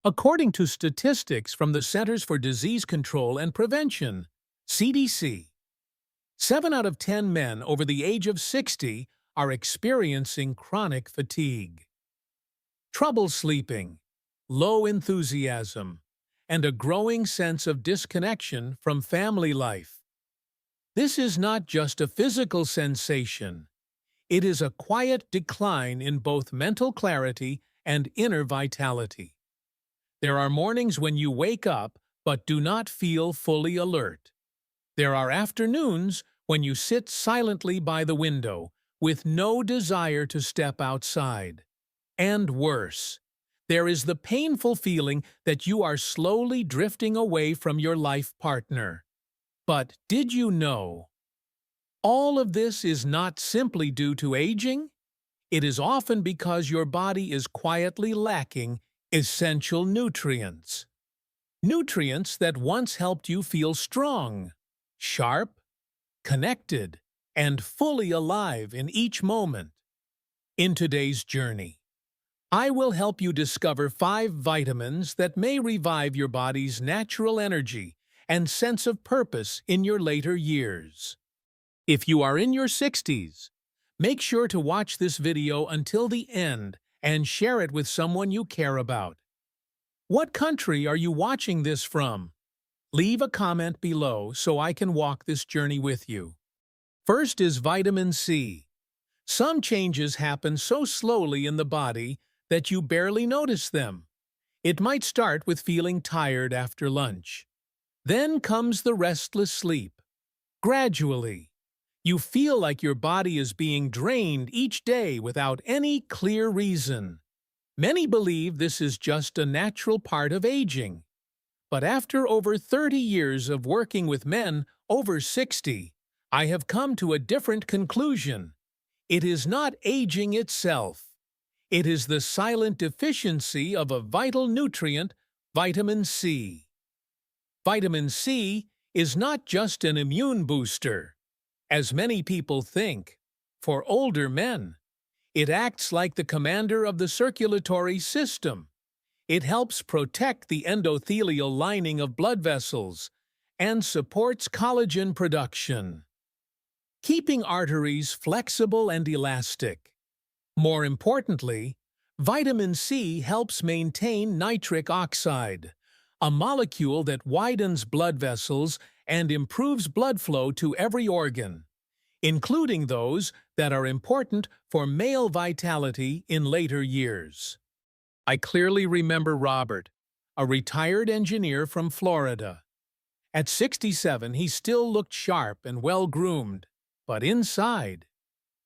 According to statistics from the Centers for Disease Control and Prevention, CDC, 7 out of 10 men over the age of 60 are experiencing chronic fatigue, trouble sleeping, low enthusiasm, and a growing sense of disconnection from family life. This is not just a physical sensation. It is a quiet decline in both mental clarity and inner vitality. There are mornings when you wake up but do not feel fully alert. There are afternoons when you sit silently by the window with no desire to step outside. And worse, there is the painful feeling that you are slowly drifting away from your life partner. But did you know? All of this is not simply due to aging. It is often because your body is quietly lacking essential nutrients. Nutrients that once helped you feel strong, sharp, connected, and fully alive in each moment. In today's journey, I will help you discover 5 vitamins that may revive your body's natural energy and sense of purpose in your later years. If you are in your 60s, make sure to watch this video until the end and share it with someone you care about. What country are you watching this from? Leave a comment below so I can walk this journey with you. First is vitamin C. Some changes happen so slowly in the body that you barely notice them. It might start with feeling tired after lunch. Then comes the restless sleep. Gradually, you feel like your body is being drained each day without any clear reason. Many believe this is just a natural part of aging. But after over 30 years of working with men over 60, I have come to a different conclusion. It is not aging itself. It is the silent deficiency of a vital nutrient, vitamin C. Vitamin C is not just an immune booster, as many people think. For older men, it acts like the commander of the circulatory system. It helps protect the endothelial lining of blood vessels and supports collagen production, keeping arteries flexible and elastic. More importantly, vitamin C helps maintain nitric oxide, a molecule that widens blood vessels and improves blood flow to every organ, including those that are important for male vitality in later years. I clearly remember Robert, a retired engineer from Florida. At 67, he still looked sharp and well-groomed, but inside,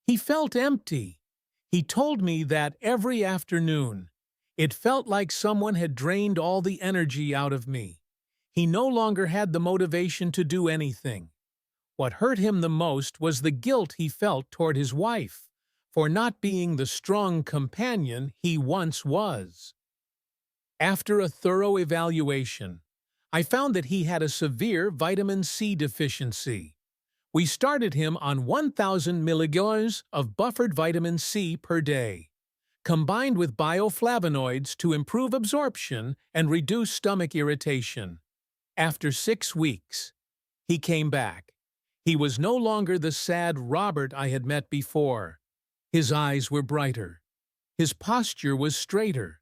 he felt empty. He told me that every afternoon, it felt like someone had drained all the energy out of me. He no longer had the motivation to do anything. What hurt him the most was the guilt he felt toward his wife for not being the strong companion he once was. After a thorough evaluation, I found that he had a severe vitamin C deficiency. We started him on 1,000 milligrams of buffered vitamin C per day, combined with bioflavonoids to improve absorption and reduce stomach irritation. After 6 weeks, he came back. He was no longer the sad Robert I had met before. His eyes were brighter. His posture was straighter,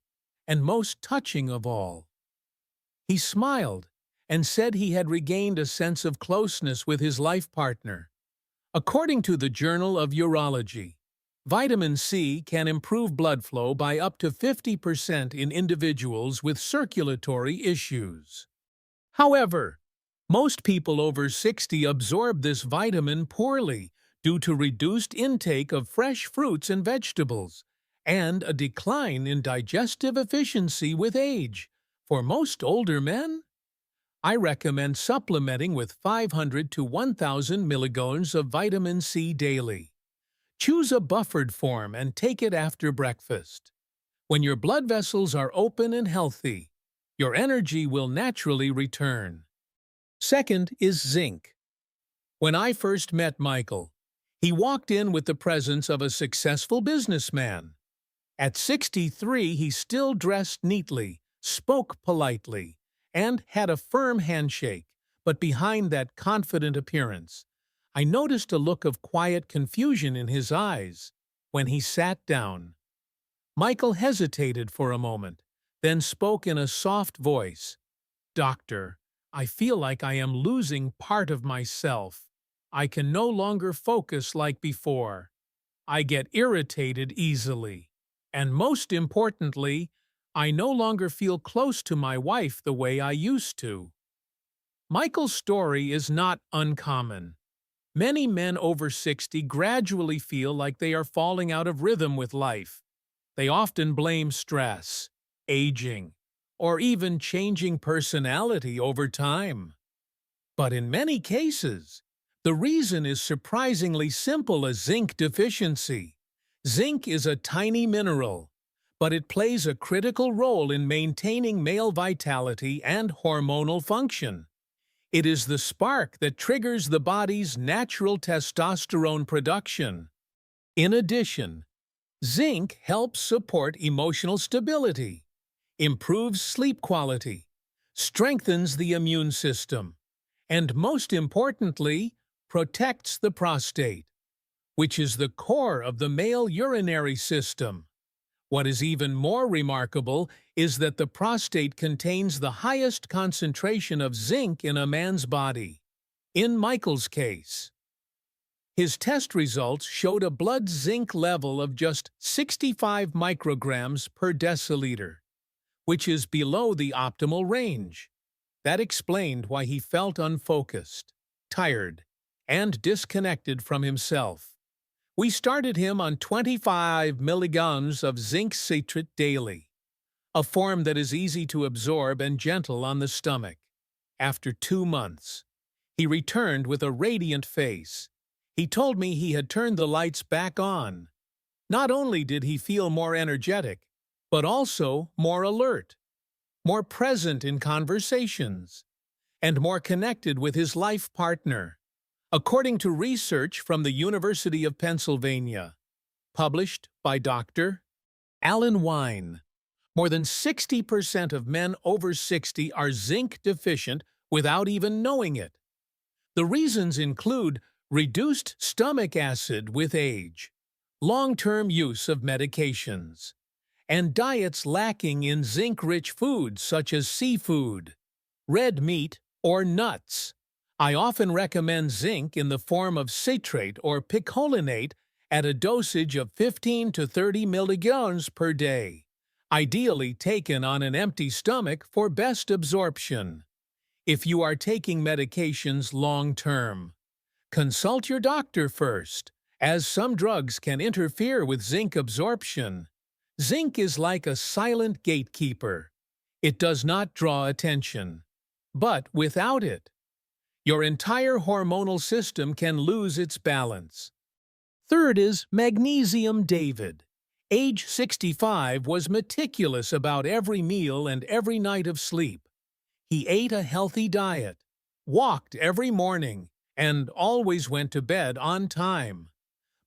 and most touching of all, he smiled and said he had regained a sense of closeness with his life partner. According to the Journal of Urology, vitamin C can improve blood flow by up to 50% in individuals with circulatory issues. However, most people over 60 absorb this vitamin poorly due to reduced intake of fresh fruits and vegetables and a decline in digestive efficiency with age. For most older men, I recommend supplementing with 500 to 1,000 milligrams of vitamin C daily. Choose a buffered form and take it after breakfast. When your blood vessels are open and healthy, your energy will naturally return. Second is zinc. When I first met Michael, he walked in with the presence of a successful businessman. At 63, he still dressed neatly, spoke politely, and had a firm handshake, but behind that confident appearance, I noticed a look of quiet confusion in his eyes. When he sat down, Michael hesitated for a moment, then spoke in a soft voice. "Doctor, I feel like I am losing part of myself. I can no longer focus like before. I get irritated easily. And most importantly, I no longer feel close to my wife the way I used to." Michael's story is not uncommon. Many men over 60 gradually feel like they are falling out of rhythm with life. They often blame stress, aging, or even changing personality over time. But in many cases, the reason is surprisingly simple: a zinc deficiency. Zinc is a tiny mineral, but it plays a critical role in maintaining male vitality and hormonal function. It is the spark that triggers the body's natural testosterone production. In addition, zinc helps support emotional stability, improves sleep quality, strengthens the immune system, and most importantly, protects the prostate, which is the core of the male urinary system. What is even more remarkable is that the prostate contains the highest concentration of zinc in a man's body. In Michael's case, his test results showed a blood zinc level of just 65 micrograms per deciliter, which is below the optimal range. That explained why he felt unfocused, tired, and disconnected from himself. We started him on 25 milligrams of zinc citrate daily, a form that is easy to absorb and gentle on the stomach. After 2 months, he returned with a radiant face. He told me he had turned the lights back on. Not only did he feel more energetic, but also more alert, more present in conversations, and more connected with his life partner. According to research from the University of Pennsylvania, published by Dr. Alan Wine, more than 60% of men over 60 are zinc deficient without even knowing it. The reasons include reduced stomach acid with age, long-term use of medications, and diets lacking in zinc-rich foods such as seafood, red meat, or nuts. I often recommend zinc in the form of citrate or picolinate at a dosage of 15 to 30 milligrams per day, ideally taken on an empty stomach for best absorption. If you are taking medications long-term, consult your doctor first, as some drugs can interfere with zinc absorption. Zinc is like a silent gatekeeper. It does not draw attention. But without it, your entire hormonal system can lose its balance. Third is magnesium. David, age 65, was meticulous about every meal and every night of sleep. He ate a healthy diet, walked every morning, and always went to bed on time.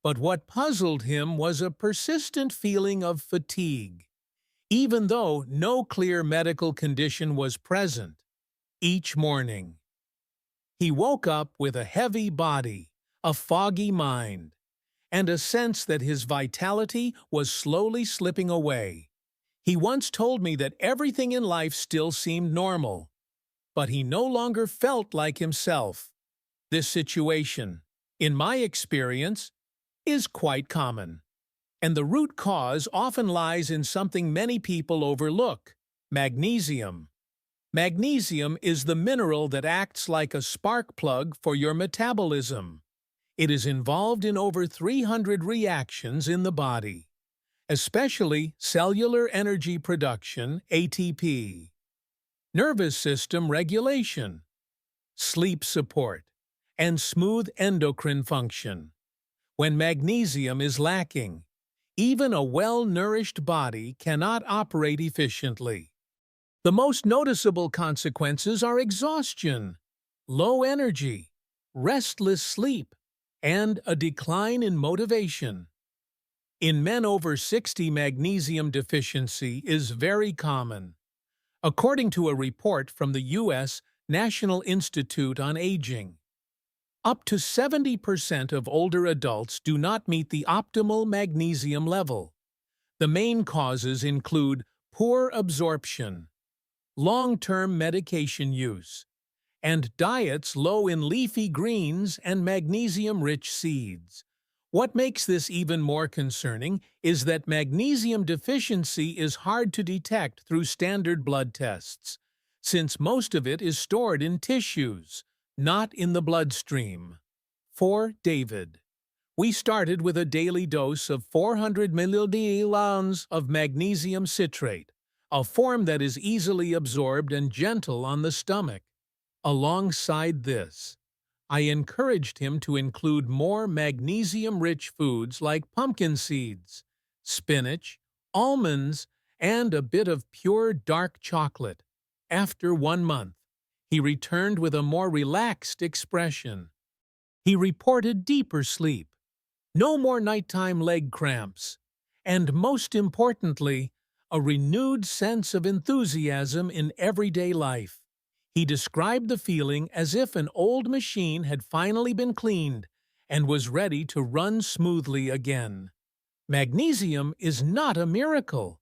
But what puzzled him was a persistent feeling of fatigue. Even though no clear medical condition was present, each morning, he woke up with a heavy body, a foggy mind, and a sense that his vitality was slowly slipping away. He once told me that everything in life still seemed normal, but he no longer felt like himself. This situation, in my experience, is quite common, and the root cause often lies in something many people overlook: magnesium. Magnesium is the mineral that acts like a spark plug for your metabolism. It is involved in over 300 reactions in the body, especially cellular energy production, ATP, nervous system regulation, sleep support, and smooth endocrine function. When magnesium is lacking, even a well-nourished body cannot operate efficiently. The most noticeable consequences are exhaustion, low energy, restless sleep, and a decline in motivation. In men over 60, magnesium deficiency is very common. according to a report from the U.S. National Institute on Aging. Up to 70% of older adults do not meet the optimal magnesium level. The main causes include poor absorption, long-term medication use, and diets low in leafy greens and magnesium-rich seeds. What makes this even more concerning is that magnesium deficiency is hard to detect through standard blood tests, since most of it is stored in tissues, not in the bloodstream. For David, we started with a daily dose of 400 milliliters of magnesium citrate, a form that is easily absorbed and gentle on the stomach. Alongside this, I encouraged him to include more magnesium-rich foods like pumpkin seeds, spinach, almonds, and a bit of pure dark chocolate. After 1 month, he returned with a more relaxed expression. He reported deeper sleep, no more nighttime leg cramps, and most importantly, a renewed sense of enthusiasm in everyday life. He described the feeling as if an old machine had finally been cleaned and was ready to run smoothly again. Magnesium is not a miracle,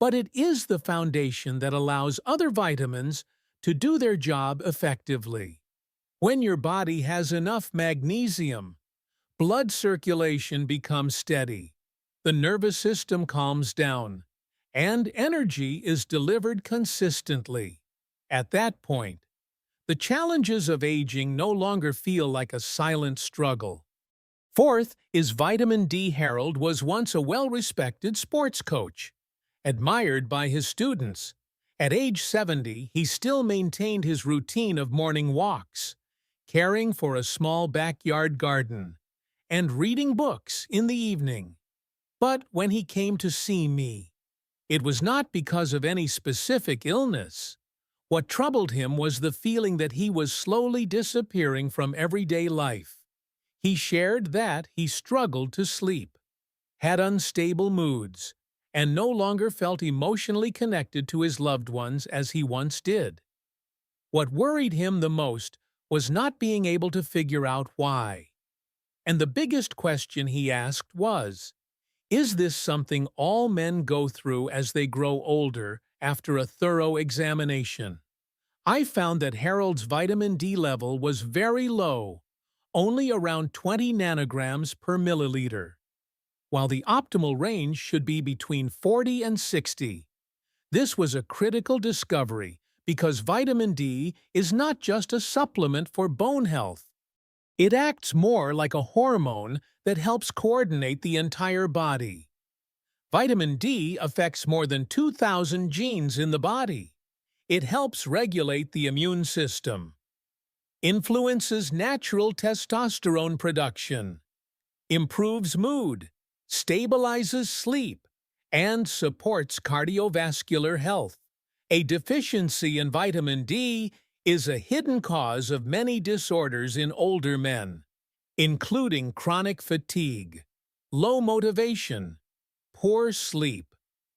but it is the foundation that allows other vitamins to do their job effectively. When your body has enough magnesium, blood circulation becomes steady, the nervous system calms down, and energy is delivered consistently. At that point, the challenges of aging no longer feel like a silent struggle. Fourth is vitamin D. Harold was once a well-respected sports coach, admired by his students. At age 70, he still maintained his routine of morning walks, caring for a small backyard garden, and reading books in the evening. But when he came to see me, it was not because of any specific illness. What troubled him was the feeling that he was slowly disappearing from everyday life. He shared that he struggled to sleep, had unstable moods, and no longer felt emotionally connected to his loved ones as he once did. What worried him the most was not being able to figure out why. And the biggest question he asked was, is this something all men go through as they grow older after a thorough examination? I found that Harold's vitamin D level was very low, only around 20 nanograms per milliliter, while the optimal range should be between 40 and 60. This was a critical discovery because vitamin D is not just a supplement for bone health. It acts more like a hormone that helps coordinate the entire body. Vitamin D affects more than 2,000 genes in the body. It helps regulate the immune system, influences natural testosterone production, improves mood, stabilizes sleep, and supports cardiovascular health. A deficiency in vitamin D is a hidden cause of many disorders in older men, including chronic fatigue, low motivation, poor sleep,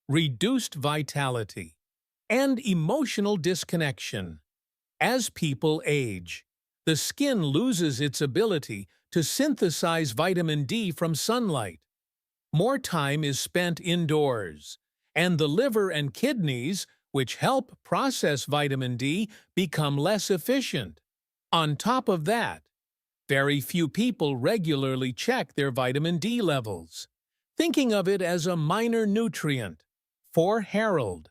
reduced vitality, and emotional disconnection. As people age, the skin loses its ability to synthesize vitamin D from sunlight. More time is spent indoors, and the liver and kidneys, which help process vitamin D, become less efficient. On top of that, very few people regularly check their vitamin D levels, thinking of it as a minor nutrient. For Harold,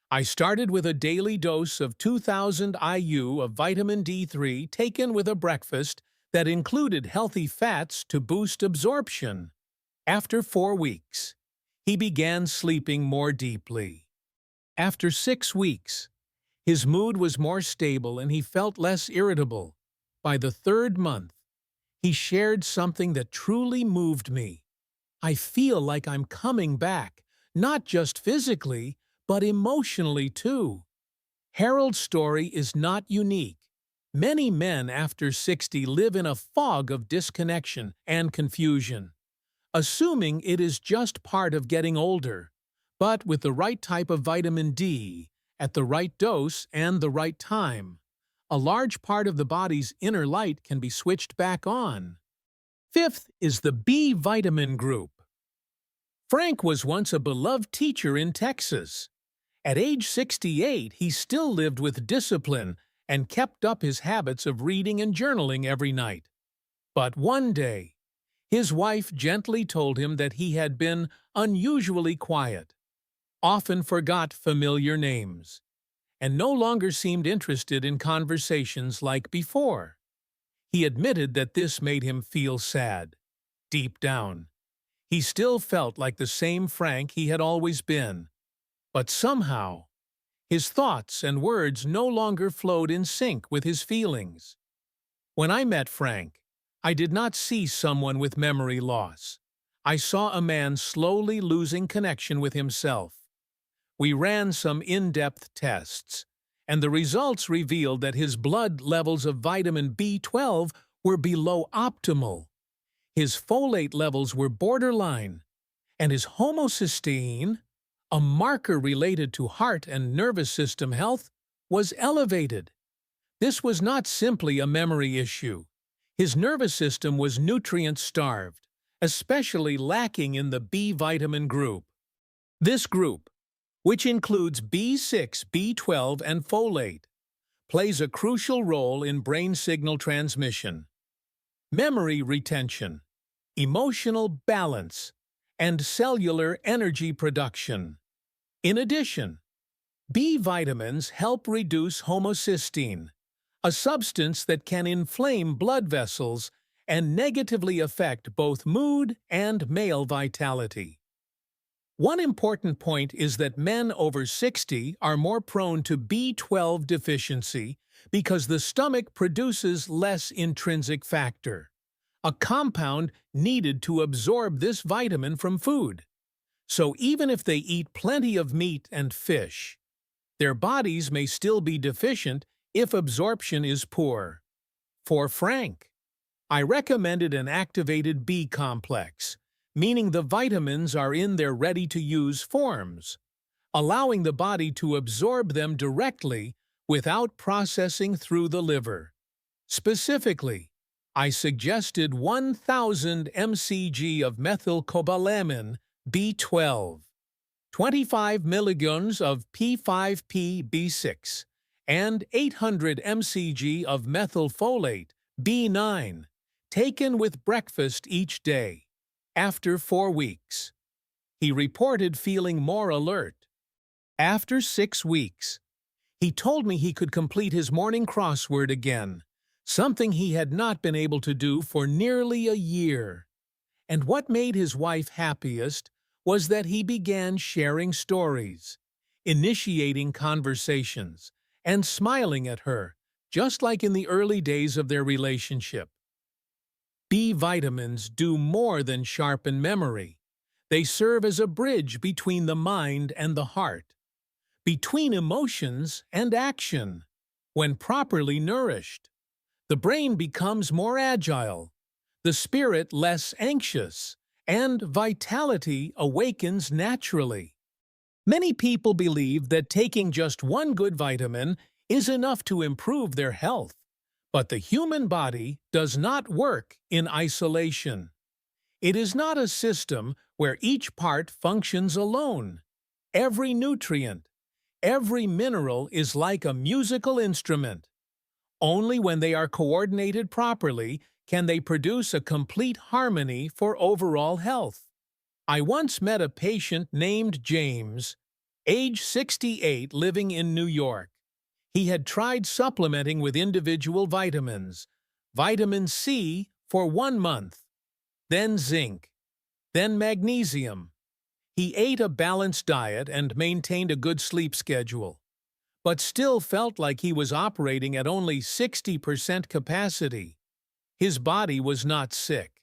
I started with a daily dose of 2,000 IU of vitamin D3 taken with a breakfast that included healthy fats to boost absorption. After 4 weeks, he began sleeping more deeply. After 6 weeks, his mood was more stable and he felt less irritable. By the 3rd month, he shared something that truly moved me. I feel like I'm coming back, not just physically, but emotionally too. Harold's story is not unique. Many men after 60 live in a fog of disconnection and confusion, assuming it is just part of getting older. But with the right type of vitamin D, at the right dose and the right time, a large part of the body's inner light can be switched back on. Fifth is the B vitamin group. Frank was once a beloved teacher in Texas. At age 68, he still lived with discipline and kept up his habits of reading and journaling every night. But one day, his wife gently told him that he had been unusually quiet, often forgot familiar names, and no longer seemed interested in conversations like before. He admitted that this made him feel sad. Deep down, he still felt like the same Frank he had always been. But somehow, his thoughts and words no longer flowed in sync with his feelings. When I met Frank, I did not see someone with memory loss. I saw a man slowly losing connection with himself. We ran some in-depth tests, and the results revealed that his blood levels of vitamin B12 were below optimal. His folate levels were borderline, and his homocysteine, a marker related to heart and nervous system health, was elevated. This was not simply a memory issue. His nervous system was nutrient-starved, especially lacking in the B vitamin group. This group, which includes B6, B12, and folate, plays a crucial role in brain signal transmission, memory retention, emotional balance, and cellular energy production. In addition, B vitamins help reduce homocysteine, a substance that can inflame blood vessels and negatively affect both mood and male vitality. One important point is that men over 60 are more prone to B12 deficiency because the stomach produces less intrinsic factor, a compound needed to absorb this vitamin from food. So even if they eat plenty of meat and fish, their bodies may still be deficient if absorption is poor. For Frank, I recommended an activated B complex, meaning the vitamins are in their ready-to-use forms, allowing the body to absorb them directly without processing through the liver. Specifically, I suggested 1,000 mcg of methylcobalamin B12, 25 milligrams of P5P B6, and 800 mcg of methylfolate B9, taken with breakfast each day. After 4 weeks, he reported feeling more alert. After 6 weeks, he told me he could complete his morning crossword again, something he had not been able to do for nearly a year. And what made his wife happiest was that he began sharing stories, initiating conversations, and smiling at her, just like in the early days of their relationship. B vitamins do more than sharpen memory. They serve as a bridge between the mind and the heart, between emotions and action. When properly nourished, the brain becomes more agile, the spirit less anxious, and vitality awakens naturally. Many people believe that taking just one good vitamin is enough to improve their health, but the human body does not work in isolation. It is not a system where each part functions alone. Every nutrient, every mineral is like a musical instrument. Only when they are coordinated properly can they produce a complete harmony for overall health. I once met a patient named James, age 68, living in New York. He had tried supplementing with individual vitamins, vitamin C for 1 month, then zinc, then magnesium. He ate a balanced diet and maintained a good sleep schedule, but still felt like he was operating at only 60% capacity. His body was not sick,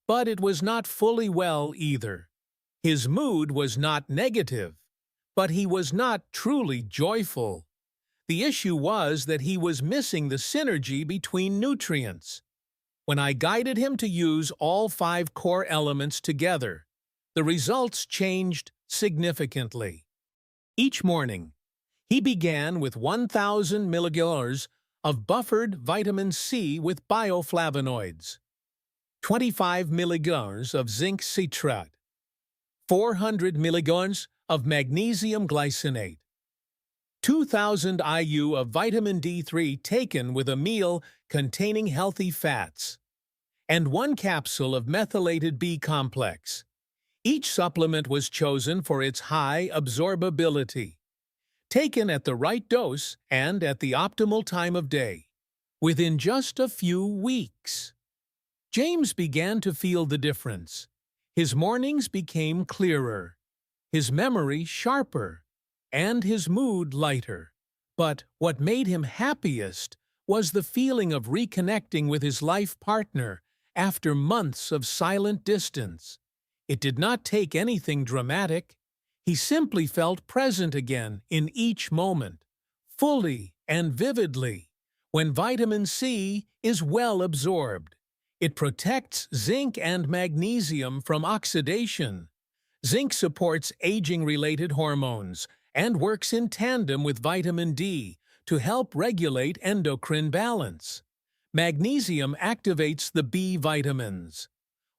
but it was not fully well either. His mood was not negative, but he was not truly joyful. The issue was that he was missing the synergy between nutrients. When I guided him to use all 5 core elements together, the results changed significantly. Each morning, He began with 1,000 milligallons of buffered vitamin C with bioflavonoids, 25 milligallons of zinc citrate, 400 milligallons of magnesium glycinate, 2,000 IU of vitamin D3 taken with a meal containing healthy fats, and 1 capsule of methylated B complex. Each supplement was chosen for its high absorbability, taken at the right dose and at the optimal time of day. Within just a few weeks, James began to feel the difference. His mornings became clearer, his memory sharper, and his mood lighter. But what made him happiest was the feeling of reconnecting with his life partner after months of silent distance. It did not take anything dramatic. He simply felt present again in each moment, fully and vividly. When vitamin C is well absorbed, it protects zinc and magnesium from oxidation. Zinc supports aging-related hormones and works in tandem with vitamin D to help regulate endocrine balance. Magnesium activates the B vitamins,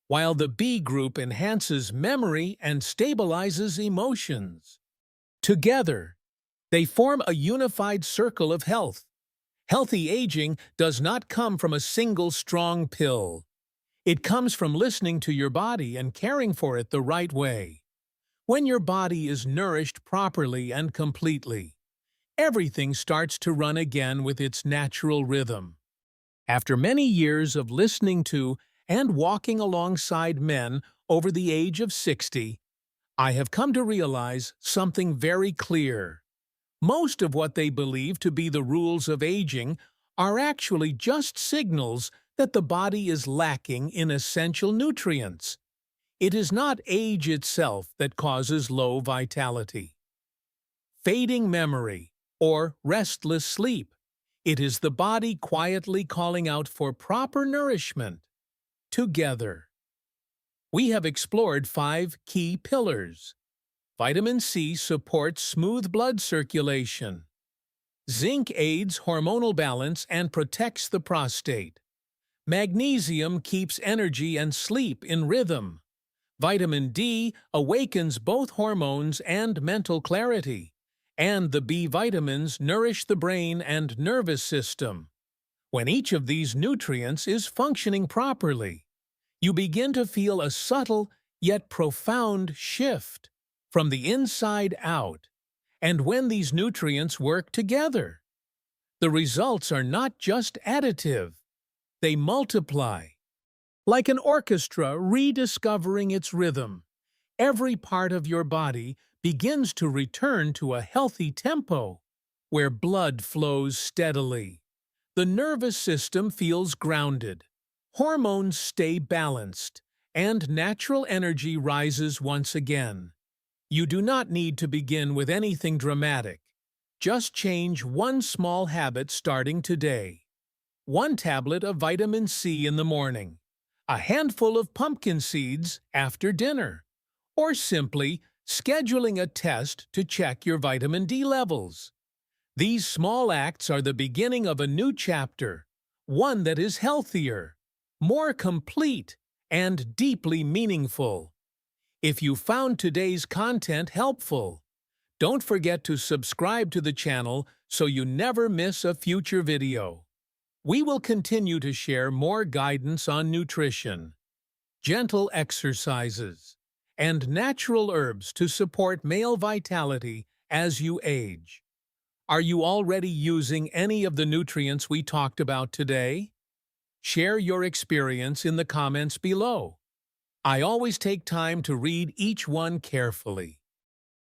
while the B group enhances memory and stabilizes emotions. Together, they form a unified circle of health. Healthy aging does not come from a single strong pill. It comes from listening to your body and caring for it the right way. When your body is nourished properly and completely, everything starts to run again with its natural rhythm. After many years of listening to and walking alongside men over the age of 60, I have come to realize something very clear. Most of what they believe to be the rules of aging are actually just signals that the body is lacking in essential nutrients. It is not age itself that causes low vitality, fading memory, or restless sleep. It is the body quietly calling out for proper nourishment. Together, we have explored 5 key pillars. Vitamin C supports smooth blood circulation. Zinc aids hormonal balance and protects the prostate. Magnesium keeps energy and sleep in rhythm. Vitamin D awakens both hormones and mental clarity. And the B vitamins nourish the brain and nervous system. When each of these nutrients is functioning properly, you begin to feel a subtle yet profound shift from the inside out. And when these nutrients work together, the results are not just additive, they multiply. Like an orchestra rediscovering its rhythm, every part of your body begins to return to a healthy tempo, where blood flows steadily. The nervous system feels grounded, hormones stay balanced, and natural energy rises once again. You do not need to begin with anything dramatic. Just change one small habit starting today. 1 tablet of vitamin C in the morning, a handful of pumpkin seeds after dinner, or simply scheduling a test to check your vitamin D levels. These small acts are the beginning of a new chapter, one that is healthier, more complete, and deeply meaningful. If you found today's content helpful, don't forget to subscribe to the channel so you never miss a future video. We will continue to share more guidance on nutrition, gentle exercises, and natural herbs to support male vitality as you age. Are you already using any of the nutrients we talked about today? Share your experience in the comments below. I always take time to read each one carefully.